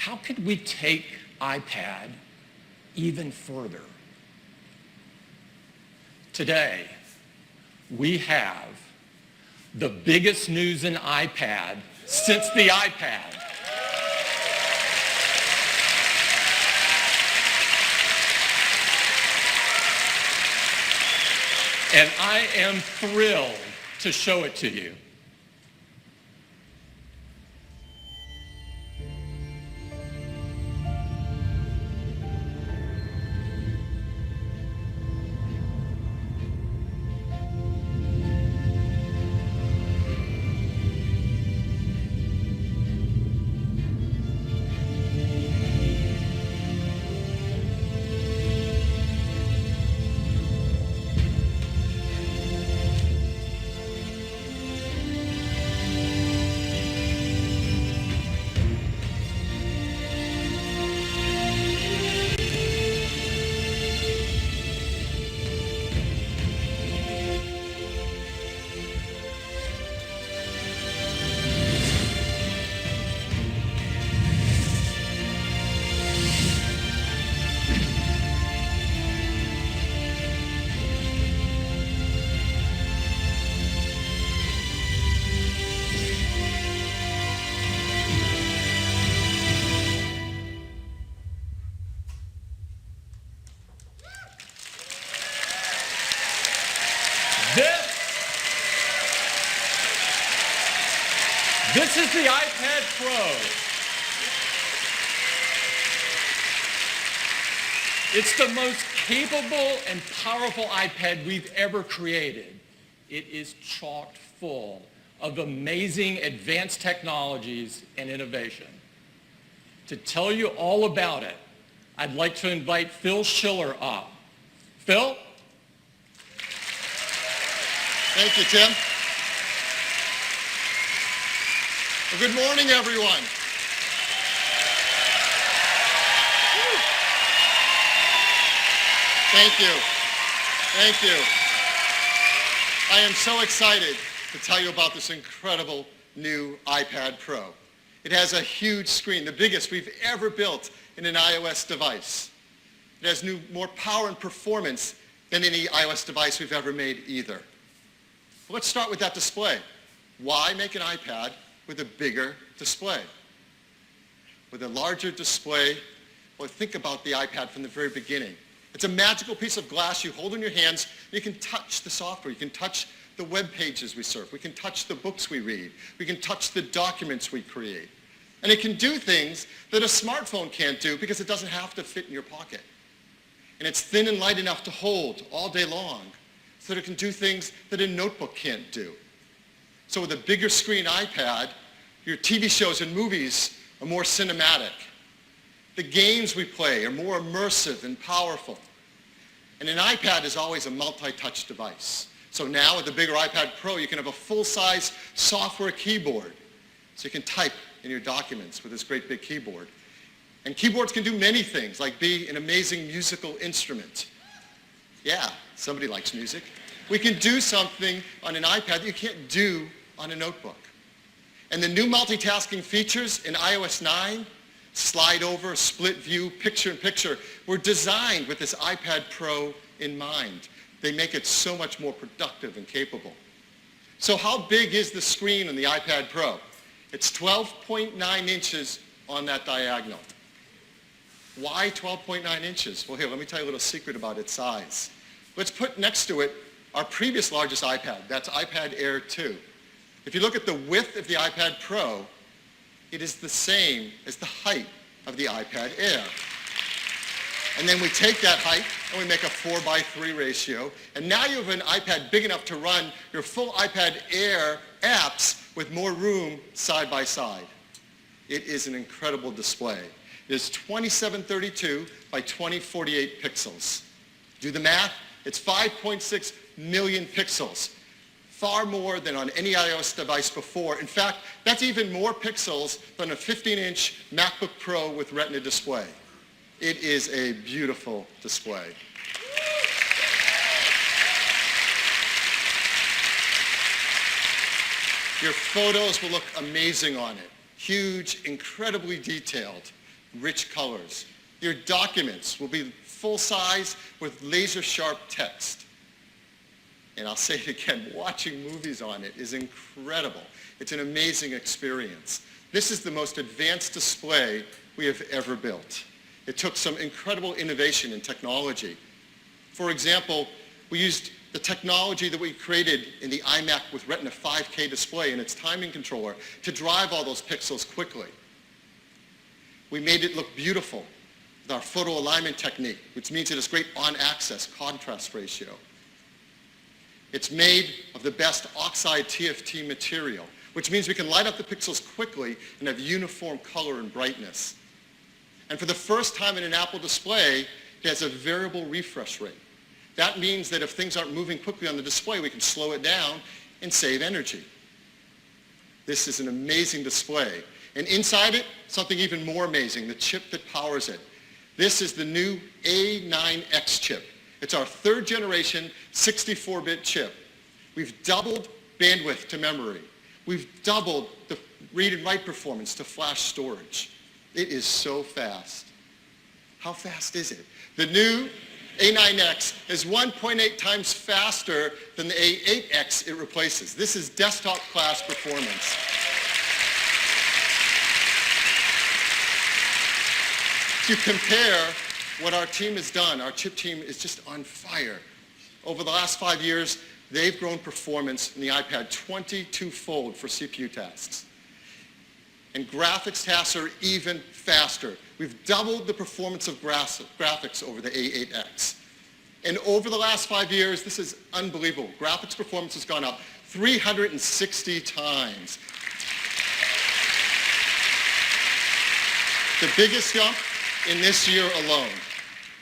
how could we take iPad even further? Today, we have the biggest news in iPad since the iPad. And I am thrilled to show it to you. This is the iPad Pro. It's the most capable and powerful iPad we've ever created. It is chock full of amazing advanced technologies and innovation. To tell you all about it, I'd like to invite Phil Schiller up. Phil? Thank you, Tim. Well, good morning, everyone. Thank you. Thank you. I am so excited to tell you about this incredible new iPad Pro. It has a huge screen, the biggest we've ever built in an iOS device. It has more power and performance than any iOS device we've ever made either. Let's start with that display. Why make an iPad with a bigger display? With a larger display, well, think about the iPad from the very beginning. It's a magical piece of glass you hold in your hands. You can touch the software. You can touch the web pages we surf. We can touch the books we read. We can touch the documents we create. And it can do things that a smartphone can't do because it doesn't have to fit in your pocket. And it's thin and light enough to hold all day long so that it can do things that a notebook can't do. So with a bigger screen iPad, your TV shows and movies are more cinematic. The games we play are more immersive and powerful. And an iPad is always a multi-touch device. So now with the bigger iPad Pro, you can have a full-size software keyboard. So you can type in your documents with this great big keyboard. And keyboards can do many things, like be an amazing musical instrument. Yeah, somebody likes music. We can do something on an iPad that you can't do on a notebook. And the new multitasking features in iOS 9, slide over, split view, picture-in-picture, were designed with this iPad Pro in mind. They make it so much more productive and capable. So how big is the screen on the iPad Pro? It's 12.9 inches on that diagonal. Why 12.9 inches? Well, here, let me tell you a little secret about its size. Let's put next to it our previous largest iPad. That's iPad Air 2. If you look at the width of the iPad Pro, it is the same as the height of the iPad Air. And then we take that height and we make a 4:3 ratio. And now you have an iPad big enough to run your full iPad Air apps with more room side by side. It is an incredible display. It is 2732 by 2048 pixels. Do the math. It's 5.6 million pixels. Far more than on any iOS device before. In fact, that's even more pixels than a 15-inch MacBook Pro with Retina display. It is a beautiful display. Your photos will look amazing on it. Huge, incredibly detailed. rich colors. Your documents will be full size with laser sharp text. And I'll say it again, watching movies on it is incredible. It's an amazing experience. This is the most advanced display we have ever built. It took some incredible innovation in technology. For example, we used the technology that we created in the iMac with Retina 5K display and its timing controller to drive all those pixels quickly. We made it look beautiful with our photo alignment technique, which means it has great on-axis contrast ratio. It's made of the best oxide TFT material, which means we can light up the pixels quickly and have uniform color and brightness. And for the first time in an Apple display, it has a variable refresh rate. That means that if things aren't moving quickly on the display, we can slow it down and save energy. This is an amazing display. And inside it, something even more amazing, the chip that powers it. This is the new A9X chip. It's our third generation 64-bit chip. We've doubled bandwidth to memory. We've doubled the read and write performance to flash storage. It is so fast. How fast is it? The new A9X is 1.8 times faster than the A8X it replaces. This is desktop class performance. To compare what our team has done, our chip team is just on fire. Over the last 5 years, they've grown performance in the iPad 22-fold for CPU tasks. And graphics tasks are even faster. We've doubled the performance of graphics over the A8X. And over the last 5 years, this is unbelievable. Graphics performance has gone up 360 times. The biggest jump in this year alone.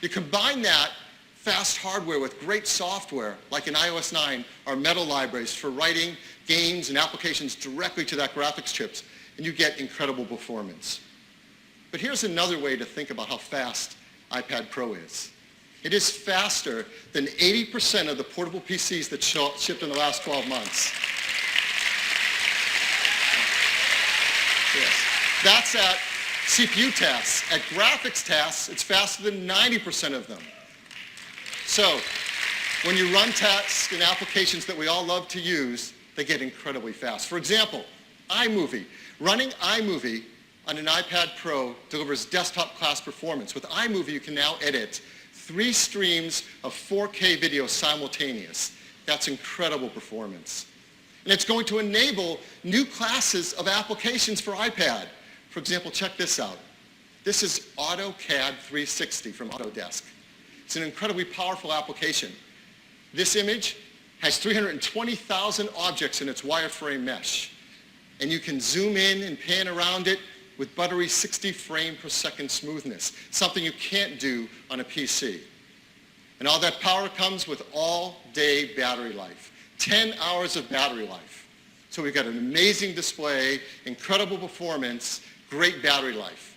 You combine that fast hardware with great software, like in iOS 9, our Metal libraries for writing games and applications directly to that graphics chips, and you get incredible performance. But here's another way to think about how fast iPad Pro is. It is faster than 80% of the portable PCs that shipped in the last 12 months. Yes. That's at CPU tasks. At graphics tasks, it's faster than 90% of them. So, when you run tasks and applications that we all love to use, they get incredibly fast. For example, iMovie. Running iMovie on an iPad Pro delivers desktop class performance. With iMovie, you can now edit 3 streams of 4K video simultaneous. That's incredible performance. And it's going to enable new classes of applications for iPad. For example, check this out. This is AutoCAD 360 from Autodesk. It's an incredibly powerful application. This image has 320,000 objects in its wireframe mesh. And you can zoom in and pan around it with buttery 60 frame per second smoothness, something you can't do on a PC. And all that power comes with all-day battery life, 10 hours of battery life. So we've got an amazing display, incredible performance, great battery life.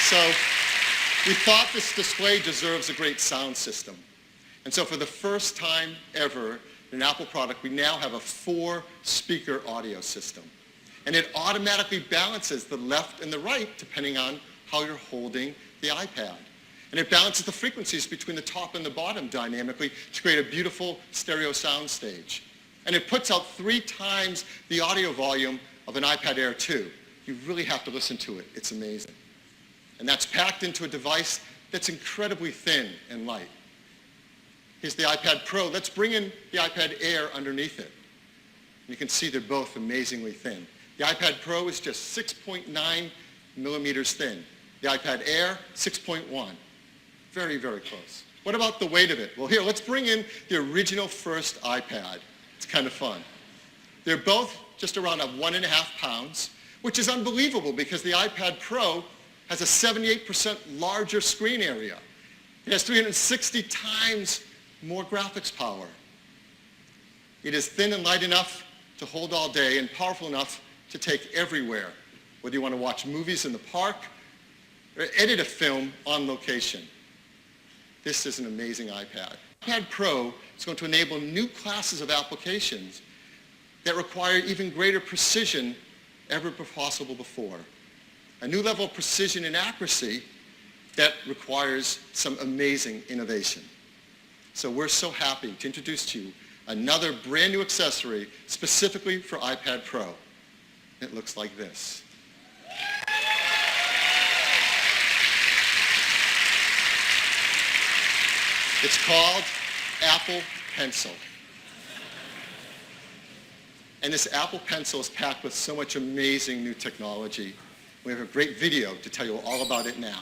So we thought this display deserves a great sound system. And so for the first time ever in an Apple product, we now have a 4-speaker audio system. And it automatically balances the left and the right depending on how you're holding the iPad. And it balances the frequencies between the top and the bottom dynamically to create a beautiful stereo sound stage. And it puts out 3 times the audio volume of an iPad Air 2. You really have to listen to it. It's amazing. And that's packed into a device that's incredibly thin and light. Here's the iPad Pro. Let's bring in the iPad Air underneath it. You can see they're both amazingly thin. The iPad Pro is just 6.9 millimeters thin. The iPad Air, 6.1. Very, very close. What about the weight of it? Well, here, let's bring in the original first iPad. It's kind of fun. They're both just around 1.5 pounds, which is unbelievable because the iPad Pro has a 78% larger screen area. It has 360 times more graphics power. It is thin and light enough to hold all day and powerful enough to take everywhere, whether you want to watch movies in the park or edit a film on location. This is an amazing iPad. iPad Pro is going to enable new classes of applications that require even greater precision ever possible before. A new level of precision and accuracy that requires some amazing innovation. So we're so happy to introduce to you another brand new accessory specifically for iPad Pro. It looks like this. It's called Apple Pencil. And this Apple Pencil is packed with so much amazing new technology. We have a great video to tell you all about it now.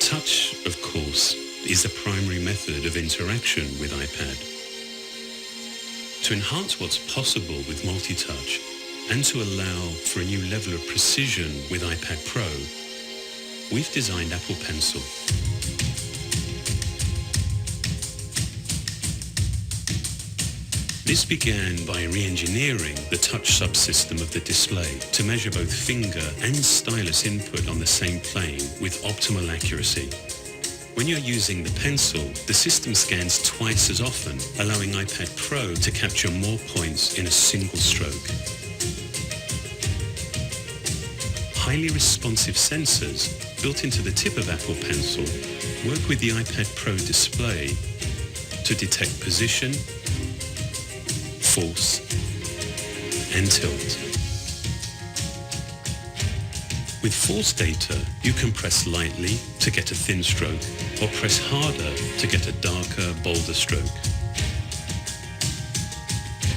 Touch, of course, is the primary method of interaction with iPad. To enhance what's possible with multi-touch and to allow for a new level of precision with iPad Pro, we've designed Apple Pencil. This began by re-engineering the touch subsystem of the display to measure both finger and stylus input on the same plane with optimal accuracy. When you're using the pencil, the system scans twice as often, allowing iPad Pro to capture more points in a single stroke. Highly responsive sensors built into the tip of Apple Pencil work with the iPad Pro display to detect position, force, and tilt. With force data, you can press lightly to get a thin stroke or press harder to get a darker, bolder stroke.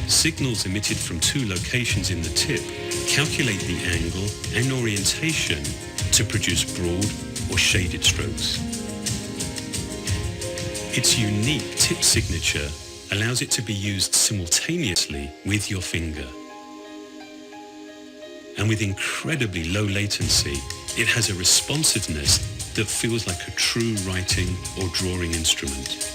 Signals emitted from two locations in the tip calculate the angle and orientation to produce broad or shaded strokes. Its unique tip signature allows it to be used simultaneously with your finger. And with incredibly low latency, it has a responsiveness that feels like a true writing or drawing instrument.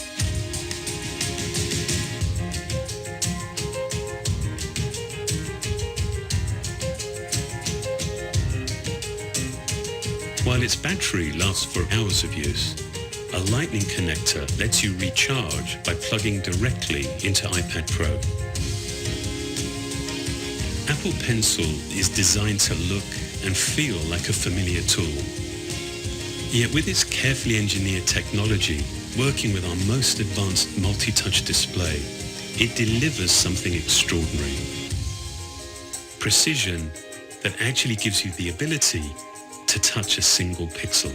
While its battery lasts for hours of use, a Lightning connector lets you recharge by plugging directly into iPad Pro. Apple Pencil is designed to look and feel like a familiar tool. Yet with its carefully engineered technology, working with our most advanced multi-touch display, it delivers something extraordinary. Precision that actually gives you the ability to touch a single pixel.